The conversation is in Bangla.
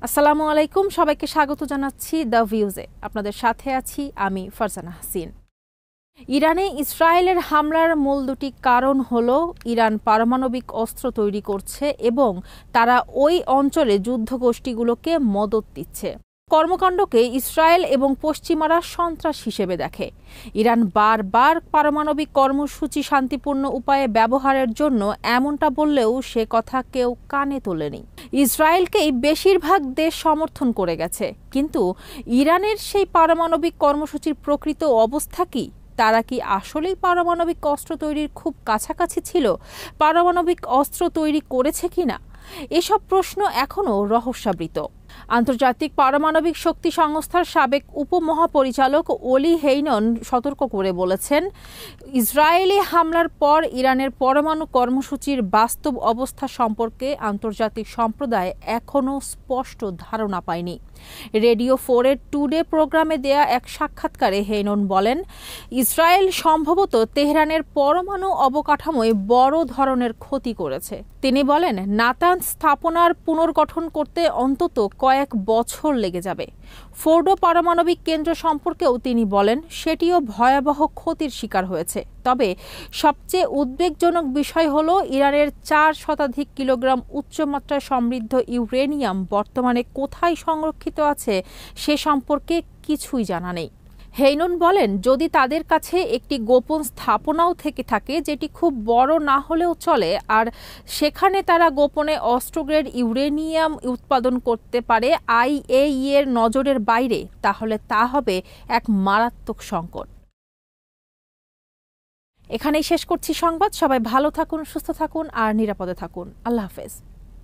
আসসালামু আলাইকুম, সবাইকে স্বাগত জানাচ্ছি দ্য ভিউজে। আপনাদের সাথে আছি আমি ফারজানা হাসিন। ইরানে ইসরায়েলের হামলার মূল দুটি কারণ হলো ইরান পারমাণবিক অস্ত্র তৈরি করছে এবং তারা ওই অঞ্চলে যুদ্ধগোষ্ঠীগুলোকে মদদ দিচ্ছে। কর্মকাণ্ডকে ইসরায়েল এবং পশ্চিমারা সন্ত্রাস হিসেবে দেখে। ইরান বারবার পারমাণবিক কর্মসূচি শান্তিপূর্ণ উপায়ে ব্যবহারের জন্য এমনটা বললেও সে কথা কেউ কানে তোলেনি। ইসরায়েলকেই বেশিরভাগ দেশ সমর্থন করে গেছে, কিন্তু ইরানের সেই পারমাণবিক কর্মসূচির প্রকৃত অবস্থা কি? তারা কি আসলেই পারমাণবিক অস্ত্র তৈরির খুব কাছাকাছি ছিল? পারমাণবিক অস্ত্র তৈরি করেছে কিনা? এসব প্রশ্ন এখনও রহস্যাবৃত। আন্তর্জাতিক পারমাণবিক শক্তি সংস্থার সাবেক উপমহাপরিচালক ওলি হেইনন সতর্ক করে বলেছেন, ইসরায়েলি হামলার পর ইরানের পরমাণু কর্মসূচির বাস্তব অবস্থা সম্পর্কে আন্তর্জাতিক সম্প্রদায় এখনও স্পষ্ট ধারণা পায়নি। রেডিও 4-এর টুডে প্রোগ্রামে দেয়া এক সাক্ষাৎকারে হেইনন বলেন, ইসরায়েল সম্ভবত তেহরানের পরমাণু অবকাঠামোয় বড় ধরনের ক্ষতি করেছে। তিনি বলেন, নাতানজ স্থাপনার পুনর্গঠন করতে অন্তত কয়েক বছর লেগে যাবে। ফোর্ডো পারমাণবিক কেন্দ্র সম্পর্কেও তিনি বলেন, সেটিও ভয়াবহ ক্ষতির শিকার হয়েছে। তবে সবচেয়ে উদ্বেগজনক বিষয় হলো ইরানের 4 কিলোগ্রাম উচ্চমাত্রায় সমৃদ্ধ ইউরেনিয়াম বর্তমানে কোথায় সংরক্ষিত আছে সে সম্পর্কে কিছুই জানা নেই। হেইনন বলেন, যদি তাদের কাছে একটি গোপন স্থাপনাও থেকে থাকে, যেটি খুব বড় না হলেও চলে, আর সেখানে তারা গোপনে অস্ত্রগ্রেড ইউরেনিয়াম উৎপাদন করতে পারে আইএইএ এর নজরের বাইরে, তাহলে তা হবে এক মারাত্মক সংকট। এখানেই শেষ করছি সংবাদ। সবাই ভালো থাকুন, সুস্থ থাকুন আর নিরাপদে থাকুন। আল্লাহ হাফেজ।